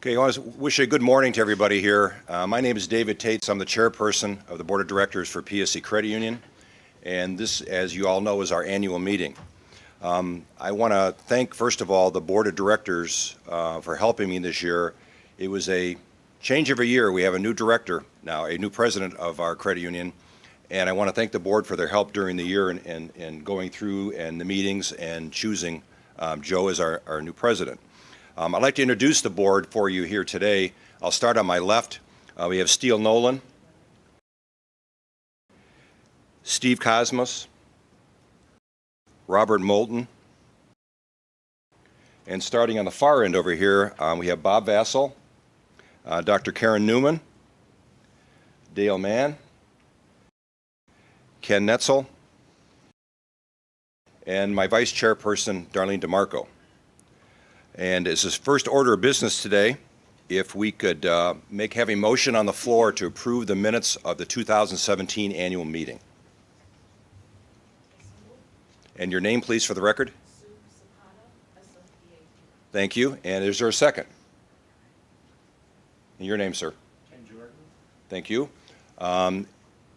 Okay, I want to wish a good morning to everybody here. My name is David Tates. I'm the chairperson of the Board of Directors for PSC Credit Union, and this, as you all know, is our annual meeting. I want to thank, first of all, the Board of Directors for helping me this year. It was a change of a year. We have a new director now, a new president of our credit union, and I want to thank the board for their help during the year and going through and the meetings and choosing Joe as our new president. I'd like to introduce the board for you here today. I'll start on my left. We have Steele Nolan, Steve Cosmos, Robert Moulton, and starting on the far end over here, we have Bob Vassell, Dr. Karen Newman, Dale Mann, Ken Netzel, and my vice chairperson, Darlene DeMarco. And as his first order of business today, if we could have a motion on the floor to approve the minutes of the 2017 annual meeting. And your name, please, for the record. Thank you. And is there a second? And your name, sir? Ken Jordan. Thank you.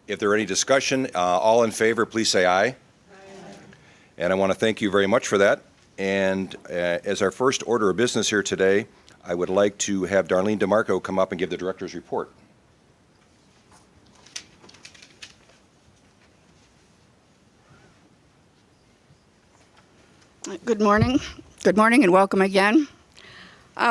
If there are any discussion, all in favor, please say aye. Aye. And I want to thank you very much for that. And as our first order of business here today, I would like to have Darlene DeMarco come up and give the director's report. Good morning. Good morning and welcome again.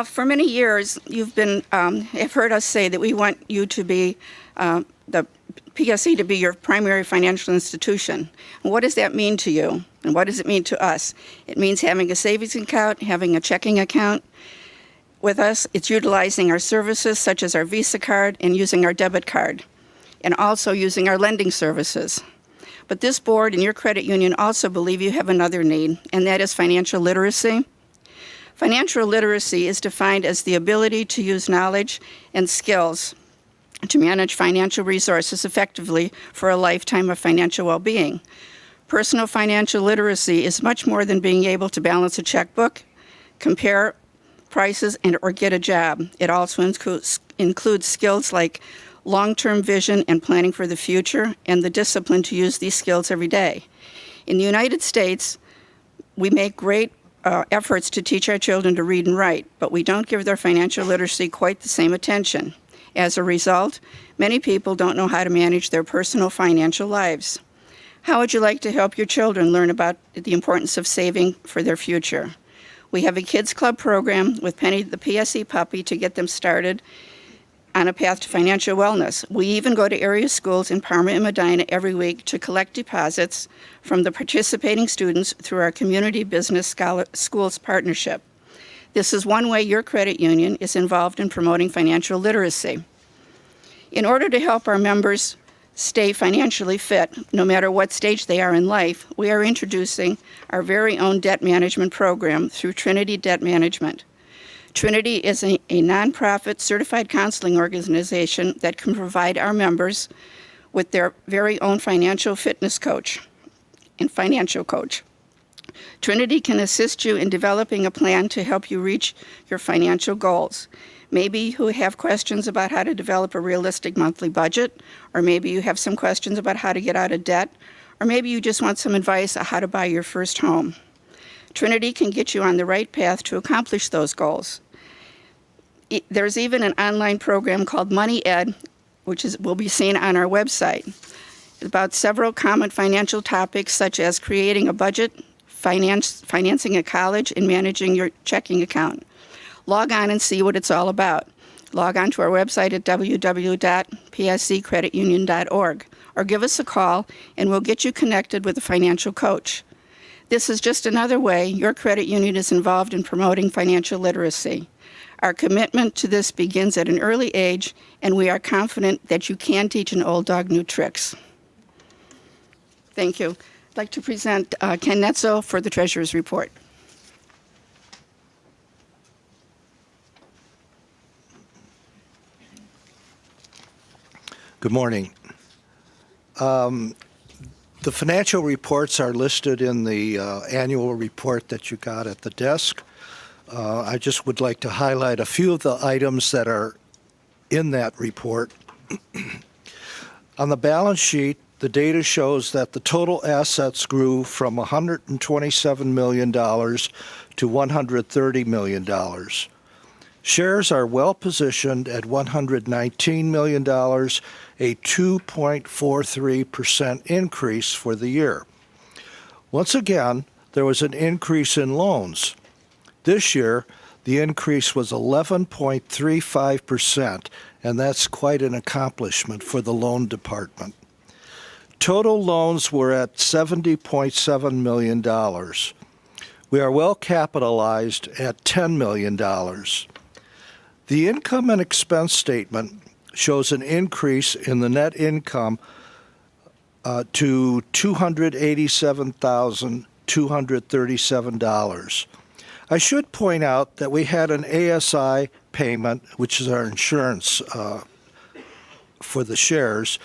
For many years, you've have heard us say that we want you to be the PSC to be your primary financial institution. And what does that mean to you? And what does it mean to us? It means having a savings account, having a checking account. With us, it's utilizing our services such as our Visa card and using our debit card, and also using our lending services. But this board and your credit union also believe you have another need, and that is financial literacy. Financial literacy is defined as the ability to use knowledge and skills to manage financial resources effectively for a lifetime of financial well-being. Personal financial literacy is much more than being able to balance a checkbook, compare prices, or get a job. It also includes skills like long-term vision and planning for the future, and the discipline to use these skills every day. In the United States, we make great efforts to teach our children to read and write, but we don't give their financial literacy quite the same attention. As a result, many people don't know how to manage their personal financial lives. How would you like to help your children learn about the importance of saving for their future? We have a Kids Club program with Penny the PSC puppy to get them started on a path to financial wellness. We even go to area schools in Parma and Medina every week to collect deposits from the participating students through our Community Business Schools Partnership. This is one way your credit union is involved in promoting financial literacy. In order to help our members stay financially fit, no matter what stage they are in life, we are introducing our very own debt management program through Trinity Debt Management. Trinity is a nonprofit certified counseling organization that can provide our members with their very own financial fitness coach and financial coach. Trinity can assist you in developing a plan to help you reach your financial goals. Maybe you have questions about how to develop a realistic monthly budget, or maybe you have some questions about how to get out of debt, or maybe you just want some advice on how to buy your first home. Trinity can get you on the right path to accomplish those goals. There's even an online program called Money Ed, which will be seen on our website, about several common financial topics such as creating a budget, financing a college, and managing your checking account. Log on and see what it's all about. Log on to our website at www.psccreditunion.org or give us a call and we'll get you connected with a financial coach. This is just another way your credit union is involved in promoting financial literacy. Our commitment to this begins at an early age, and we are confident that you can teach an old dog new tricks. Thank you. I'd like to present Ken Netzel for the Treasurer's Report. Good morning. The financial reports are listed in the annual report that you got at the desk. I just would like to highlight a few of the items that are in that report. On the balance sheet, the data shows that the total assets grew from $127 million to $130 million. Shares are well positioned at $119 million, a 2.43% increase for the year. Once again, there was an increase in loans. This year, the increase was 11.35%, and that's quite an accomplishment for the loan department. Total loans were at $70.7 million. We are well capitalized at $10 million. The income and expense statement shows an increase in the net income to $287,237. I should point out that we had an ASI payment, which is our insurance for the shares,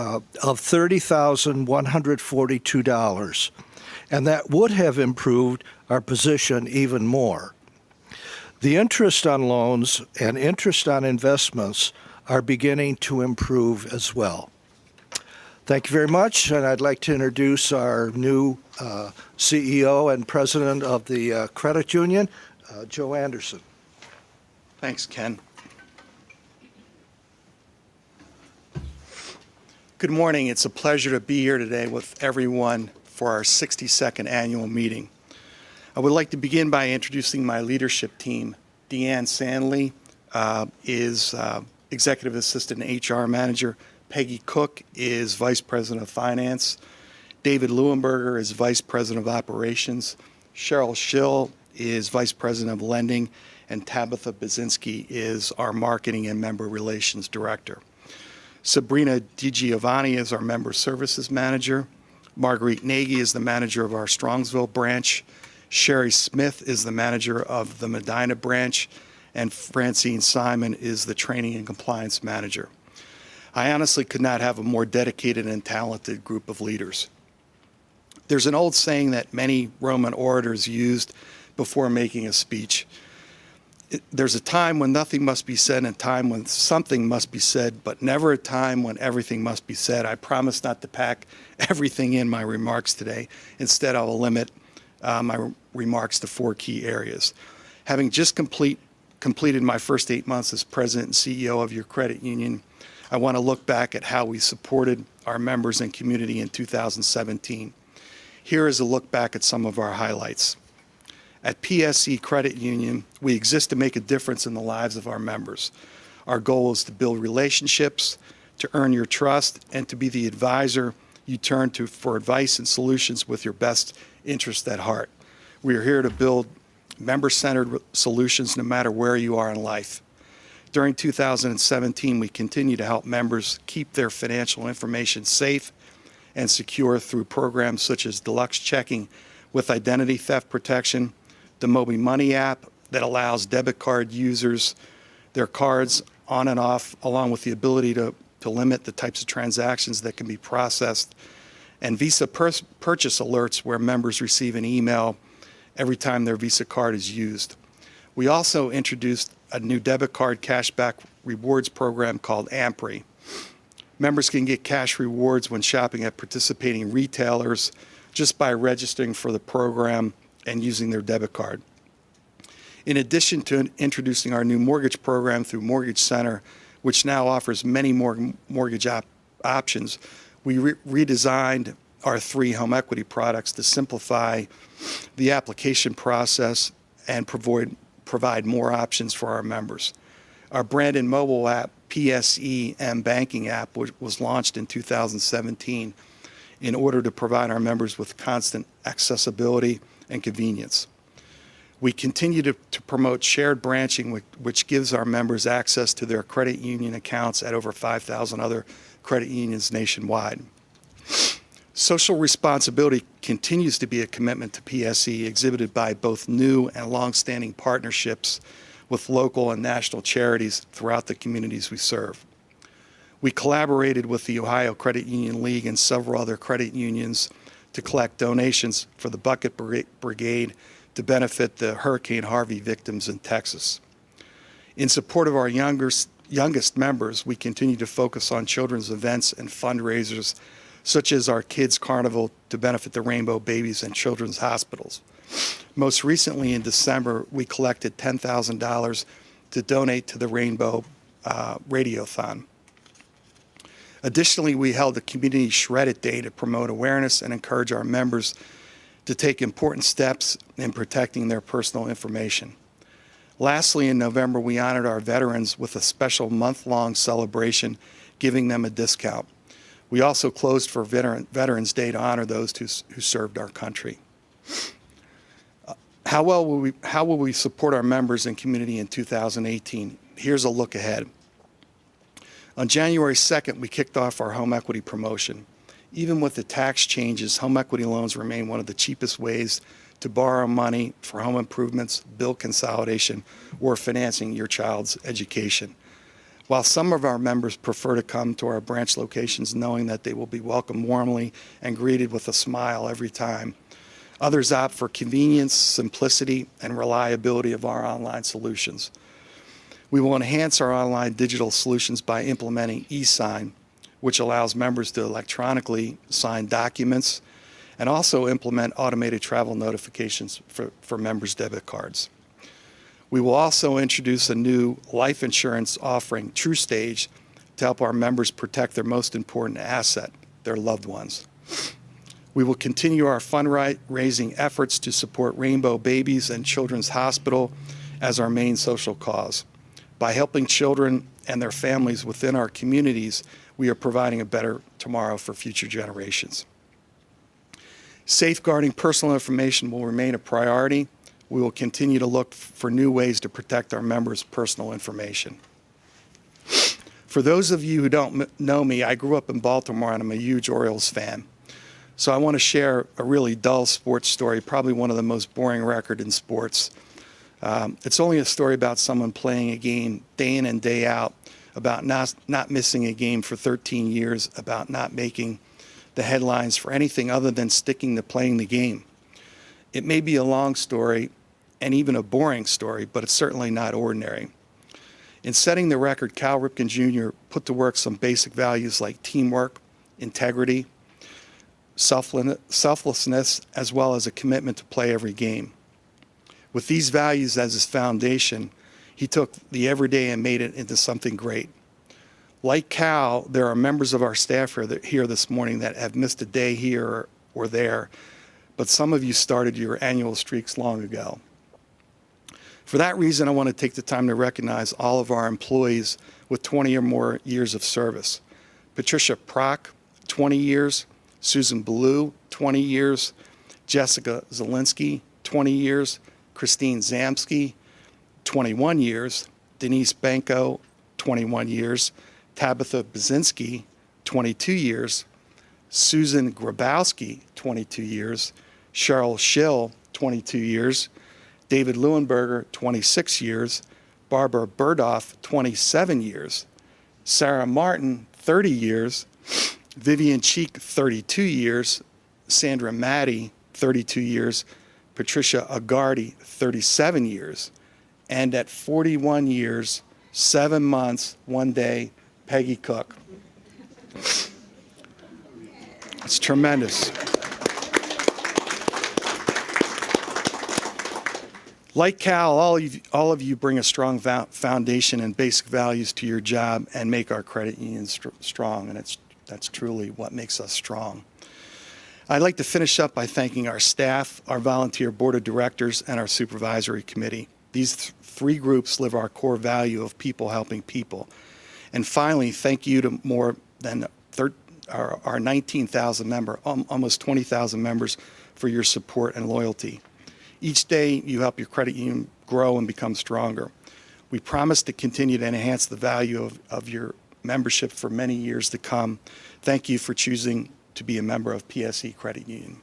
of $30,142, and that would have improved our position even more. The interest on loans and interest on investments are beginning to improve as well. Thank you very much, and I'd like to introduce our new CEO and president of the credit union, Joe Anderson. Thanks, Ken. Good morning. It's a pleasure to be here today with everyone for our 62nd annual meeting. I would like to begin by introducing my leadership team. Deanne Sandley is Executive Assistant and HR Manager. Peggy Cook is Vice President of Finance. David Leuenberger is Vice President of Operations. Cheryl Schill is Vice President of Lending. And Tabitha Bazinski is our Marketing and Member Relations Director. Sabrina DiGiovanni is our Member Services Manager. Marguerite Nagy is the manager of our Strongsville branch. Sherry Smith is the manager of the Medina branch. And Francine Simon is the Training and Compliance Manager. I honestly could not have a more dedicated and talented group of leaders. There's an old saying that many Roman orators used before making a speech. There's a time when nothing must be said and a time when something must be said, but never a time when everything must be said. I promise not to pack everything in my remarks today. Instead, I will limit my remarks to 4 key areas. Having just completed my first 8 months as president and CEO of your credit union, I want to look back at how we supported our members and community in 2017. Here is a look back at some of our highlights. At PSE Credit Union, we exist to make a difference in the lives of our members. Our goal is to build relationships, to earn your trust, and to be the advisor you turn to for advice and solutions with your best interest at heart. We are here to build member-centered solutions no matter where you are in life. During 2017, we continue to help members keep their financial information safe and secure through programs such as Deluxe Checking with identity theft protection, the Mobi Money app that allows debit card users their cards on and off, along with the ability to limit the types of transactions that can be processed, and Visa purchase alerts where members receive an email every time their Visa card is used. We also introduced a new debit card cashback rewards program called Ampri. Members can get cash rewards when shopping at participating retailers just by registering for the program and using their debit card. In addition to introducing our new mortgage program through Mortgage Center, which now offers many more mortgage options, we redesigned our 3 home equity products to simplify the application process and provide more options for our members. Our branded mobile app, PSE M-Banking app, was launched in 2017 in order to provide our members with constant accessibility and convenience. We continue to promote shared branching, which gives our members access to their credit union accounts at over 5,000 other credit unions nationwide. Social responsibility continues to be a commitment to PSE, exhibited by both new and longstanding partnerships with local and national charities throughout the communities we serve. We collaborated with the Ohio Credit Union League and several other credit unions to collect donations for the Bucket Brigade to benefit the Hurricane Harvey victims in Texas. In support of our youngest members, we continue to focus on children's events and fundraisers, such as our Kids Carnival to benefit the Rainbow Babies and Children's Hospitals. Most recently in December, we collected $10,000 to donate to the Rainbow Radiothon. Additionally, we held a community Shred It Day to promote awareness and encourage our members to take important steps in protecting their personal information. Lastly, in November, we honored our veterans with a special month-long celebration, giving them a discount. We also closed for Veterans Day to honor those who served our country. How will we support our members and community in 2018? Here's a look ahead. On January 2nd, we kicked off our home equity promotion. Even with the tax changes, home equity loans remain one of the cheapest ways to borrow money for home improvements, bill consolidation, or financing your child's education. While some of our members prefer to come to our branch locations knowing that they will be welcomed warmly and greeted with a smile every time, others opt for convenience, simplicity, and reliability of our online solutions. We will enhance our online digital solutions by implementing eSign, which allows members to electronically sign documents, and also implement automated travel notifications for members' debit cards. We will also introduce a new life insurance offering, TrueStage, to help our members protect their most important asset, their loved ones. We will continue our fundraising efforts to support Rainbow Babies and Children's Hospital as our main social cause. By helping children and their families within our communities, we are providing a better tomorrow for future generations. Safeguarding personal information will remain a priority. We will continue to look for new ways to protect our members' personal information. For those of you who don't know me, I grew up in Baltimore and I'm a huge Orioles fan. So I want to share a really dull sports story, probably one of the most boring records in sports. It's only a story about someone playing a game day in and day out, about not missing a game for 13 years, about not making the headlines for anything other than sticking to playing the game. It may be a long story and even a boring story, but it's certainly not ordinary. In setting the record, Cal Ripken Jr. put to work some basic values like teamwork, integrity, selflessness, as well as a commitment to play every game. With these values as his foundation, he took the everyday and made it into something great. Like Cal, there are members of our staff here this morning that have missed a day here or there, but some of you started your annual streaks long ago. For that reason, I want to take the time to recognize all of our employees with 20 or more years of service. Patricia Prock, 20 years. Susan Ballou, 20 years. Jessica Zielinski, 20 years. Christine Zamsky, 21 years. Denise Benko, 21 years. Tabitha Baczynski, 22 years. Susan Grabowski, 22 years. Cheryl Schill, 22 years. David Leuenberger, 26 years. Barbara Burdoff, 27 years. Sarah Martin, 30 years. Vivian Cheek, 32 years. Sandra Matty, 32 years. Patricia Agardi, 37 years. And at 41 years, 7 months, 1 day, Peggy Cook. It's tremendous. Like Cal, all of you bring a strong foundation and basic values to your job and make our credit union strong, and that's truly what makes us strong. I'd like to finish up by thanking our staff, our volunteer board of directors, and our supervisory committee. These three groups live our core value of people helping people. And finally, thank you to more than our 19,000 members, almost 20,000 members, for your support and loyalty. Each day, you help your credit union grow and become stronger. We promise to continue to enhance the value of your membership for many years to come. Thank you for choosing to be a member of PSE Credit Union.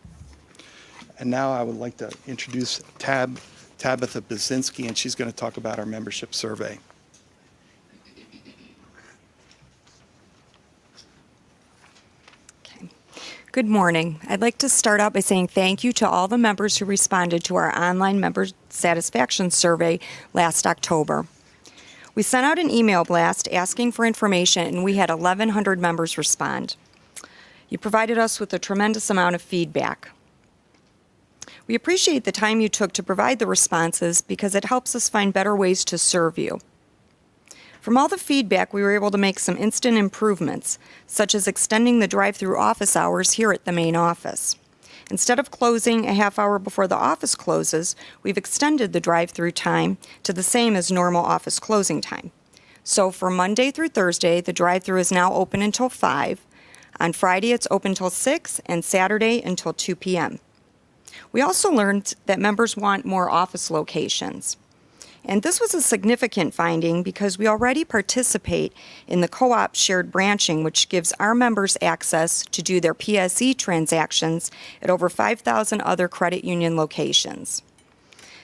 And now I would like to introduce Tabitha Baczynski, and she's going to talk about our membership survey. Good morning. I'd like to start out by saying thank you to all the members who responded to our online member satisfaction survey last October. We sent out an email blast asking for information, and we had 1,100 members respond. You provided us with a tremendous amount of feedback. We appreciate the time you took to provide the responses because it helps us find better ways to serve you. From all the feedback, we were able to make some instant improvements, such as extending the drive-through office hours here at the main office. Instead of closing a half hour before the office closes, we've extended the drive-through time to the same as normal office closing time. So for Monday through Thursday, the drive-through is now open until 5. On Friday, it's open until 6, and Saturday until 2 p.m. We also learned that members want more office locations. And this was a significant finding because we already participate in the co-op shared branching, which gives our members access to do their PSE transactions at over 5,000 other credit union locations.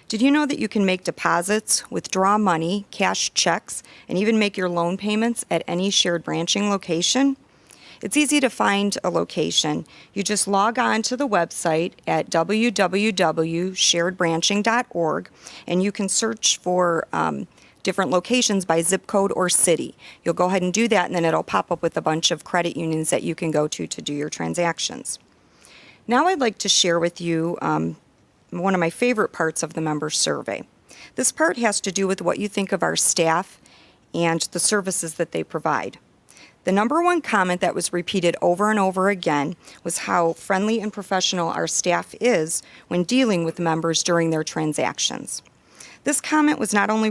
Did you know that you can make deposits, withdraw money, cash checks, and even make your loan payments at any shared branching location? It's easy to find a location. You just log on to the website at www.sharedbranching.org, and you can search for different locations by zip code or city. You'll go ahead and do that, and then it'll pop up with a bunch of credit unions that you can go to do your transactions. Now I'd like to share with you one of my favorite parts of the member survey. This part has to do with what you think of our staff and the services that they provide. The number one comment that was repeated over and over again was how friendly and professional our staff is when dealing with members during their transactions. This comment was not only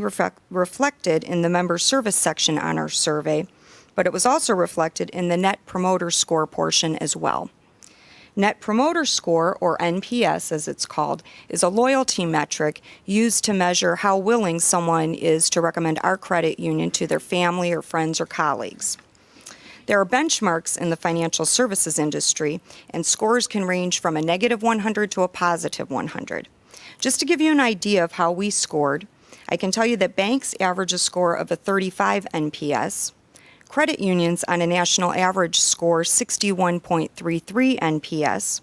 reflected in the member service section on our survey, but it was also reflected in the Net Promoter Score portion as well. Net Promoter Score, or NPS as it's called, is a loyalty metric used to measure how willing someone is to recommend our credit union to their family or friends or colleagues. There are benchmarks in the financial services industry, and scores can range from a negative 100 to a positive 100. Just to give you an idea of how we scored, I can tell you that banks average a score of a 35 NPS. Credit unions on a national average score 61.33 NPS,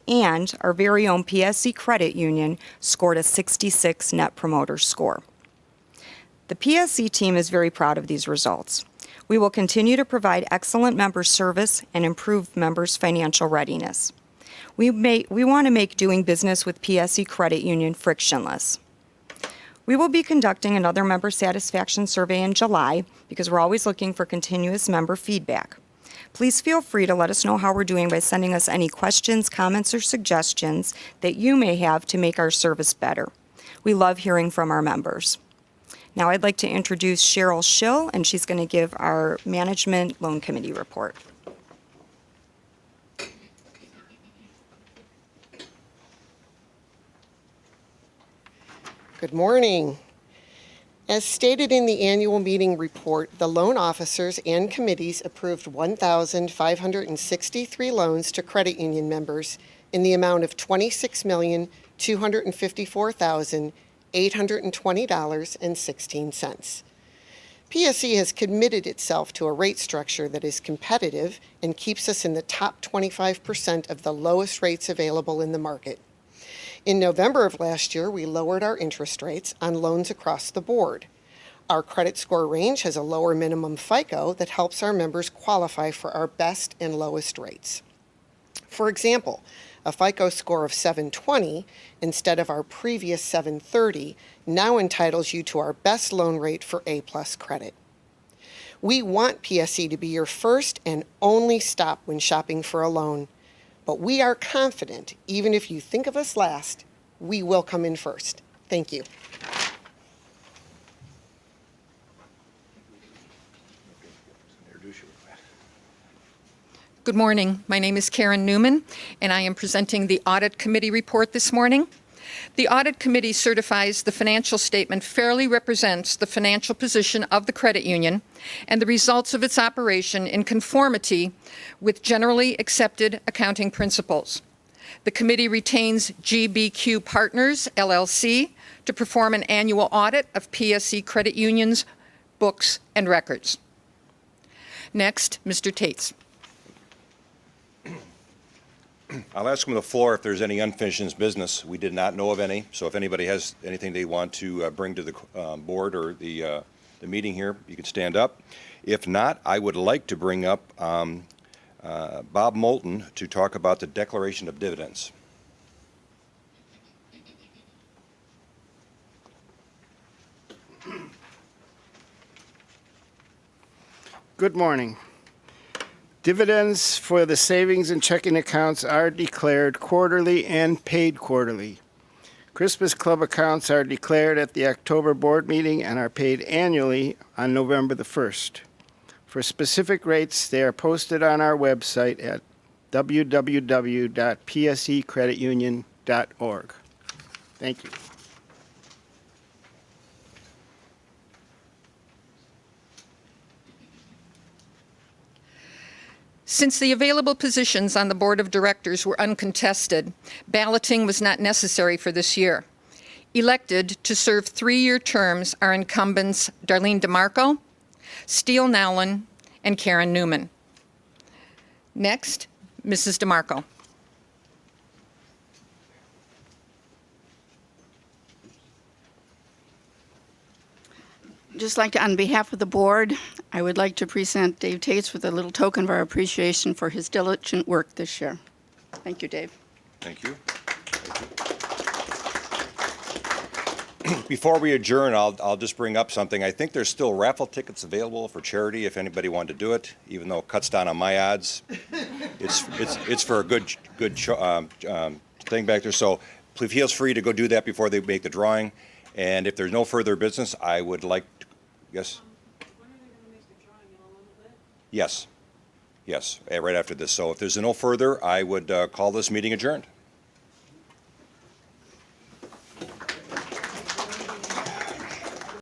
and our very own PSE Credit Union scored a 66 Net Promoter Score. The PSE team is very proud of these results. We will continue to provide excellent member service and improve members' financial readiness. We want to make doing business with PSE Credit Union frictionless. We will be conducting another member satisfaction survey in July because we're always looking for continuous member feedback. Please feel free to let us know how we're doing by sending us any questions, comments, or suggestions that you may have to make our service better. We love hearing from our members. Now I'd like to introduce Cheryl Schill, and she's going to give our Management Loan Committee report. Good morning. As stated in the annual meeting report, the loan officers and committees approved 1,563 loans to credit union members in the amount of $26,254,820.16. PSE has committed itself to a rate structure that is competitive and keeps us in the top 25% of the lowest rates available in the market. In November of last year, we lowered our interest rates on loans across the board. Our credit score range has a lower minimum FICO that helps our members qualify for our best and lowest rates. For example, a FICO score of 720 instead of our previous 730 now entitles you to our best loan rate for A-plus credit. We want PSE to be your first and only stop when shopping for a loan. But we are confident, even if you think of us last, we will come in first. Thank you. Good morning. My name is Karen Newman, and I am presenting the Audit Committee report this morning. The Audit Committee certifies the financial statement fairly represents the financial position of the credit union and the results of its operation in conformity with generally accepted accounting principles. The committee retains GBQ Partners, LLC, to perform an annual audit of PSE Credit Union's books and records. Next, Mr. Tates. I'll ask from the floor if there's any unfinished business. We did not know of any, so if anybody has anything they want to bring to the board or the meeting here, you can stand up. If not, I would like to bring up Bob Moulton to talk about the declaration of dividends. Good morning. Dividends for the savings and checking accounts are declared quarterly and paid quarterly. Christmas Club accounts are declared at the October board meeting and are paid annually on November the 1st. For specific rates, they are posted on our website at www.psecreditunion.org. Thank you. Since the available positions on the Board of Directors were uncontested, balloting was not necessary for this year. Elected to serve 3-year terms are incumbents Darlene DeMarco, Steele Nowlin, and Karen Newman. Next, Mrs. DeMarco. Just like to, on behalf of the board, I would like to present Dave Tates with a little token of our appreciation for his diligent work this year. Thank you, Dave. Thank you. Before we adjourn, I'll just bring up something. I think there's still raffle tickets available for charity if anybody wanted to do it, even though it cuts down on my odds. It's for a good thing back there. So please feel free to go do that before they make the drawing. And if there's no further business, I would like to, yes? When are they going to make the drawing, in a little bit? Yes. Yes, right after this. So if there's no further, I would call this meeting adjourned.